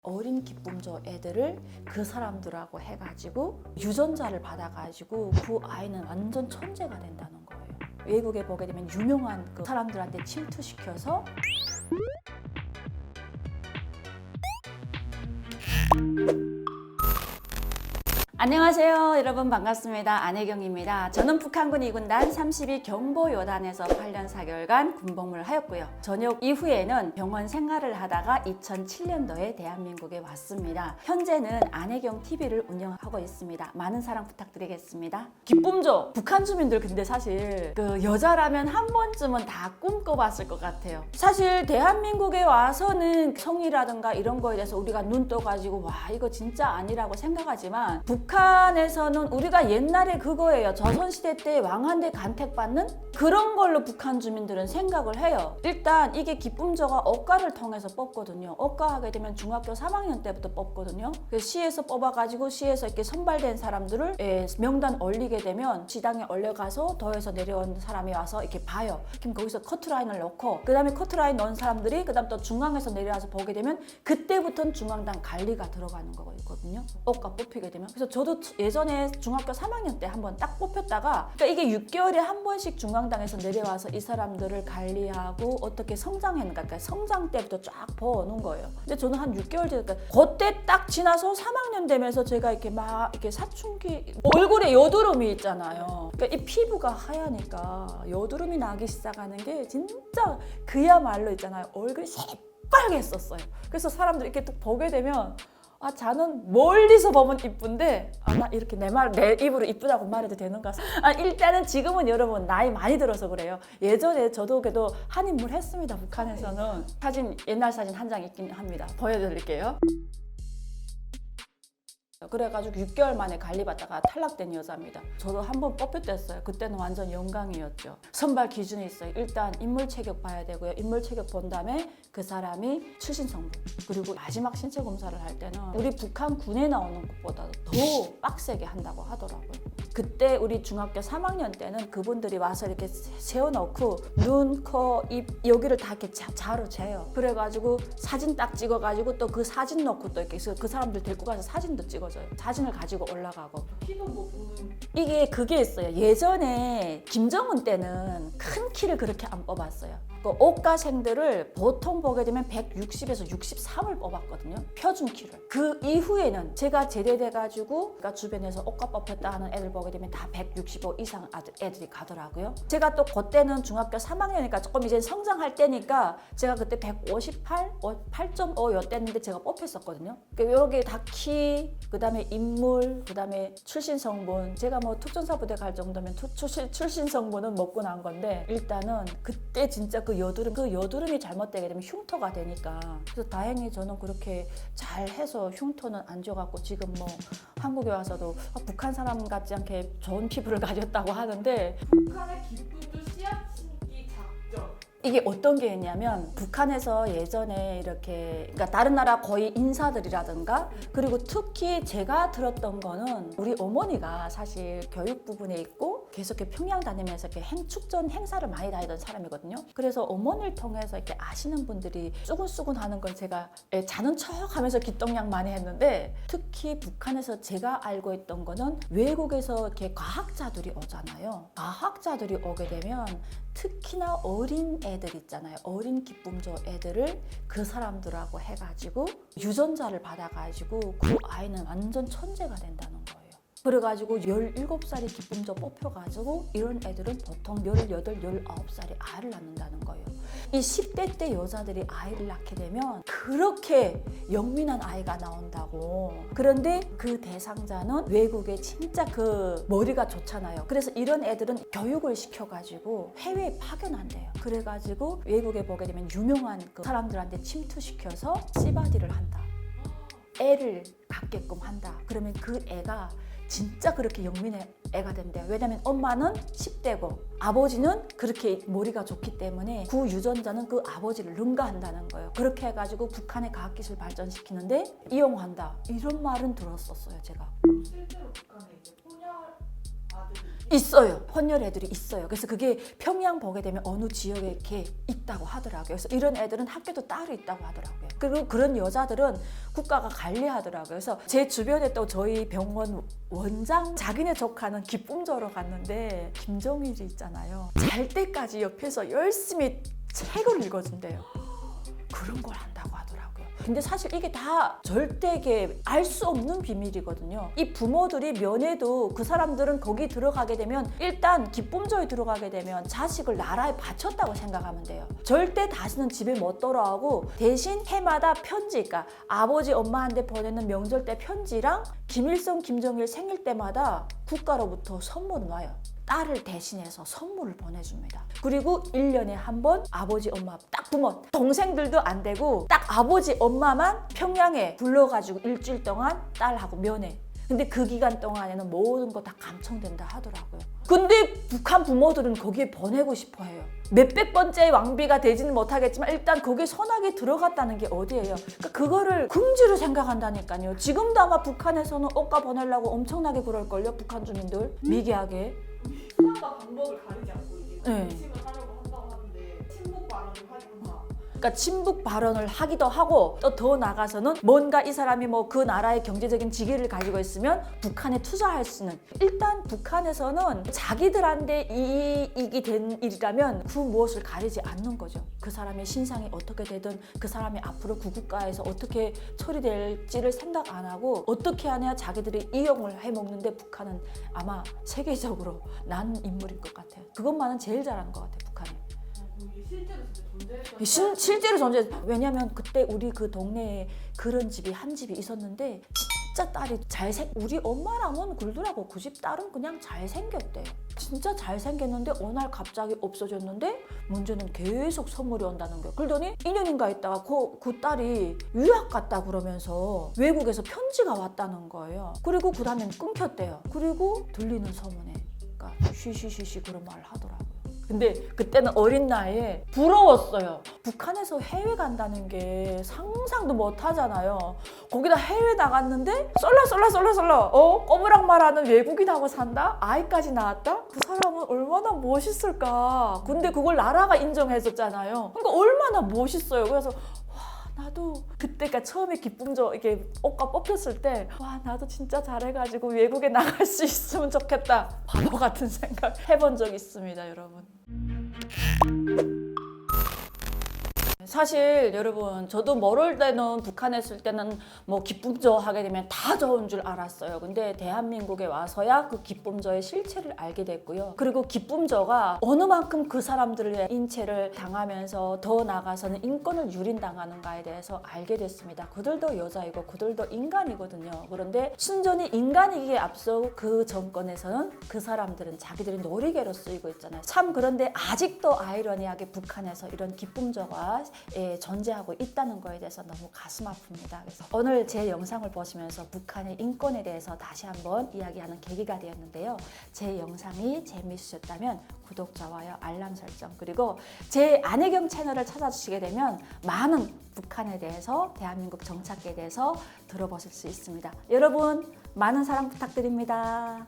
어린 기쁨조 애들을 그 사람들하고 해가지고 유전자를 받아가지고 그 아이는 완전 천재가 된다는 거예요. 외국에 보게 되면 유명한 그 사람들한테 침투시켜서 안녕하세요 여러분, 반갑습니다. 안혜경입니다. 저는 북한군 2군단 32 경보요단에서 8년 4개월간 군복무를 하였고요. 전역 이후에는 병원 생활을 하다가 2007년도에 대한민국에 왔습니다. 현재는 안혜경 TV를 운영하고 있습니다. 많은 사랑 부탁드리겠습니다. 기쁨조 북한 주민들 근데 사실 그 여자라면 한 번쯤은 다 꿈꿔봤을 것 같아요. 사실 대한민국에 와서는 성이라든가 이런 거에 대해서 우리가 눈 떠가지고 와 이거 진짜 아니라고 생각하지만 북한에서는 우리가 옛날에 그거예요. 조선시대 때 왕한테 간택받는 그런 걸로 북한 주민들은 생각을 해요. 일단 이게 기쁨조가 억가를 통해서 뽑거든요. 억가하게 되면 중학교 3학년 때부터 뽑거든요. 시에서 뽑아가지고 시에서 이렇게 선발된 사람들을 명단 올리게 되면 시당에 올려가서 도에서 내려온 사람이 와서 이렇게 봐요. 그럼 거기서 커트라인을 넣고 그 다음에 커트라인 넣은 사람들이 그 다음 또 중앙에서 내려와서 보게 되면 그때부터는 중앙당 관리가 들어가는 거거든요. 억가 뽑히게 되면. 그래서 저도 예전에 중학교 3학년 때 한번 딱 뽑혔다가 그러니까 이게 6개월에 한 번씩 중앙당에서 내려와서 이 사람들을 관리하고 어떻게 성장했는가 그러니까 성장 때부터 쫙 보는 거예요. 근데 저는 한 6개월 되니까 그때 딱 지나서 3학년 되면서 제가 이렇게 막 이렇게 사춘기 얼굴에 여드름이 있잖아요. 그러니까 이 피부가 하얘니까 여드름이 나기 시작하는 게 진짜 그야말로 있잖아요. 얼굴이 새빨개 했었어요. 그래서 사람들이 이렇게 딱 보게 되면 아, 자는 멀리서 보면 이쁜데 나 이렇게 내 입으로 이쁘다고 말해도 되는가? 일단은 지금은 여러분 나이 많이 들어서 그래요. 예전에 저도 그래도 한 인물 했습니다. 북한에서는 사진 옛날 사진 한 장 있긴 합니다. 보여드릴게요. 그래가지고 6개월 만에 관리받다가 탈락된 여자입니다. 저도 한번 뽑혔댔어요. 그때는 완전 영광이었죠. 선발 기준이 있어요. 일단 인물 체격 봐야 되고요. 인물 체격 본 다음에 그 사람이 출신 성분 그리고 마지막 신체 검사를 할 때는 우리 북한 군에 나오는 것보다 더 빡세게 한다고 하더라고요. 그때 우리 중학교 3학년 때는 그분들이 와서 이렇게 세워놓고 눈, 코, 입 여기를 다 이렇게 자로 재요. 그래가지고 사진 딱 찍어가지고 또 그 사진 넣고 또 이렇게 그 사람들 데리고 가서 사진도 찍어줘요. 사진을 가지고 올라가고. 키도 뭐 보는 이게 그게 있어요. 예전에 김정은 때는 큰 키를 그렇게 안 뽑았어요. 그 억가생들을 보통 보게 되면 160에서 63을 뽑았거든요. 표준 키를. 그 이후에는 제가 제대돼가지고 그러니까 주변에서 억가 뽑혔다 하는 애들 보게 되면 다 165 이상 애들이 가더라고요. 제가 또 그때는 중학교 3학년이니까 조금 이제 성장할 때니까 제가 그때 158, 8.5 요때였는데 제가 뽑혔었거든요. 그러니까 여기 다 키, 그 다음에 인물, 그 다음에 출신 성분. 제가 뭐 특전사부대 갈 정도면 출신 성분은 먹고 난 건데 일단은 그때 진짜 그 여드름이 잘못되게 되면 흉터가 되니까 그래서 다행히 저는 그렇게 잘 해서 흉터는 안 져갖고 지금 뭐 한국에 와서도 북한 사람 같지 않게 좋은 피부를 가졌다고 하는데 북한의 기쁨도 씨앗심기 작전. 이게 어떤 게 있냐면 북한에서 예전에 이렇게 그러니까 다른 나라 거의 인사들이라든가 그리고 특히 제가 들었던 거는 우리 어머니가 사실 교육 부분에 있고 계속 이렇게 평양 다니면서 이렇게 축전 행사를 많이 다니던 사람이거든요. 그래서 어머니를 통해서 이렇게 아시는 분들이 쭈근쭈근 하는 걸 제가 자는 척 하면서 기똥약 많이 했는데 특히 북한에서 제가 알고 있던 거는 외국에서 이렇게 과학자들이 오잖아요. 과학자들이 오게 되면 특히나 어린 애들 있잖아요. 어린 기쁨조 애들을 그 사람들하고 해가지고 유전자를 받아가지고 그 아이는 완전 천재가 된다는 거예요. 그래가지고 17살이 기쁨조 뽑혀가지고 이런 애들은 보통 18, 19살이 아이를 낳는다는 거예요. 이 10대 때 여자들이 아이를 낳게 되면 그렇게 영민한 아이가 나온다고. 그런데 그 대상자는 외국에 진짜 그 머리가 좋잖아요. 그래서 이런 애들은 교육을 시켜가지고 해외에 파견한대요. 그래가지고 외국에 보게 되면 유명한 그 사람들한테 침투시켜서 씨바디를 한다. 애를 갖게끔 한다. 그러면 그 애가 진짜 그렇게 영민한 애가 된대요. 왜냐면 엄마는 10대고 아버지는 그렇게 머리가 좋기 때문에 그 유전자는 그 아버지를 능가한다는 거예요. 그렇게 해가지고 북한의 과학기술 발전시키는데 이용한다. 이런 말은 들었었어요, 제가. 실제로 북한에 이제 혼혈 있어요. 헌혈 애들이 있어요. 그래서 그게 평양 보게 되면 어느 지역에 이렇게 있다고 하더라고요. 그래서 이런 애들은 학교도 따로 있다고 하더라고요. 그리고 그런 여자들은 국가가 관리하더라고요. 그래서 제 주변에 또 저희 병원 원장 자기네 조카는 기쁨조로 갔는데 김정일이 있잖아요. 잘 때까지 옆에서 열심히 책을 읽어준대요. 그런 걸 한다고 하더라고요. 근데 사실 이게 다 절대 알 수 없는 비밀이거든요. 이 부모들이 면회도 그 사람들은 거기 들어가게 되면 일단 기쁨조에 들어가게 되면 자식을 나라에 바쳤다고 생각하면 돼요. 절대 다시는 집에 못 돌아오고 대신 해마다 편지, 그러니까 아버지 엄마한테 보내는 명절 때 편지랑 김일성 김정일 생일 때마다 국가로부터 선물은 와요. 딸을 대신해서 선물을 보내줍니다. 그리고 1년에 한 번 아버지 엄마 딱 부모 동생들도 안 되고 딱 아버지 엄마만 평양에 불러가지고 일주일 동안 딸하고 면회. 근데 그 기간 동안에는 모든 거 다 감청된다 하더라고요. 근데 북한 부모들은 거기에 보내고 싶어 해요. 몇백 번째 왕비가 되지는 못하겠지만 일단 거기에 선하게 들어갔다는 게 어디예요. 그러니까 그거를 긍지로 생각한다니까요. 지금도 아마 북한에서는 옷가 보내려고 엄청나게 그럴걸요. 북한 주민들 미개하게. 수단과 방법을 가리지 않고 이게 네. 의심을 하려고 한다고 하는데 친북 발언을 하거나 그러니까 친북 발언을 하기도 하고 또 더 나가서는 뭔가 이 사람이 뭐 그 나라의 경제적인 지위를 가지고 있으면 북한에 투자할 수 있는, 일단 북한에서는 자기들한테 이익이 된 일이라면 그 무엇을 가리지 않는 거죠. 그 사람의 신상이 어떻게 되든 그 사람이 앞으로 그 국가에서 어떻게 처리될지를 생각 안 하고 어떻게 하냐 자기들이 이용을 해먹는데 북한은 아마 세계적으로 난 인물인 것 같아요. 그것만은 제일 잘하는 것 같아요, 북한이. 이게 실제로 진짜 존재했던 실제로 존재. 왜냐면 그때 우리 그 동네에 그런 집이 한 집이 있었는데 진짜 딸이 우리 엄마랑은 그러더라고. 그 집 딸은 그냥 잘생겼대요. 진짜 잘생겼는데 어느 날 갑자기 없어졌는데 문제는 계속 선물이 온다는 거예요. 그러더니 2년인가 있다가 그 딸이 유학 갔다 그러면서 외국에서 편지가 왔다는 거예요. 그리고 그 다음엔 끊겼대요. 그리고 들리는 소문에 그러니까 쉬쉬쉬쉬 그런 말을 하더라고요. 근데 그때는 어린 나이에 부러웠어요. 북한에서 해외 간다는 게 상상도 못 하잖아요. 거기다 해외 나갔는데 썰라 꼬부랑 말하는 외국인하고 산다? 아이까지 낳았다? 그 사람은 얼마나 멋있을까. 근데 그걸 나라가 인정해줬잖아요. 그러니까 얼마나 멋있어요. 그래서 나도 그때가 처음에 기쁨조 이게 옷가 뽑혔을 때 와 나도 진짜 잘해가지고 외국에 나갈 수 있으면 좋겠다. 바보 같은 생각 해본 적 있습니다, 여러분. 사실 여러분 저도 모를 때는 북한에 있을 때는 뭐 기쁨조 하게 되면 다 좋은 줄 알았어요. 근데 대한민국에 와서야 그 기쁨조의 실체를 알게 됐고요. 그리고 기쁨조가 어느 만큼 그 사람들의 인체를 당하면서 더 나아가서는 인권을 유린당하는가에 대해서 알게 됐습니다. 그들도 여자이고 그들도 인간이거든요. 그런데 순전히 인간이기에 앞서 그 정권에서는 그 사람들은 자기들이 놀이개로 쓰이고 있잖아요. 참 그런데 아직도 아이러니하게 북한에서 이런 기쁨조가 존재하고 있다는 거에 대해서 너무 가슴 아픕니다. 그래서 오늘 제 영상을 보시면서 북한의 인권에 대해서 다시 한번 이야기하는 계기가 되었는데요. 제 영상이 재미있으셨다면 구독, 좋아요, 알람 설정, 그리고 제 안혜경 채널을 찾아주시게 되면 많은 북한에 대해서, 대한민국 정착에 대해서 들어보실 수 있습니다. 여러분 많은 사랑 부탁드립니다.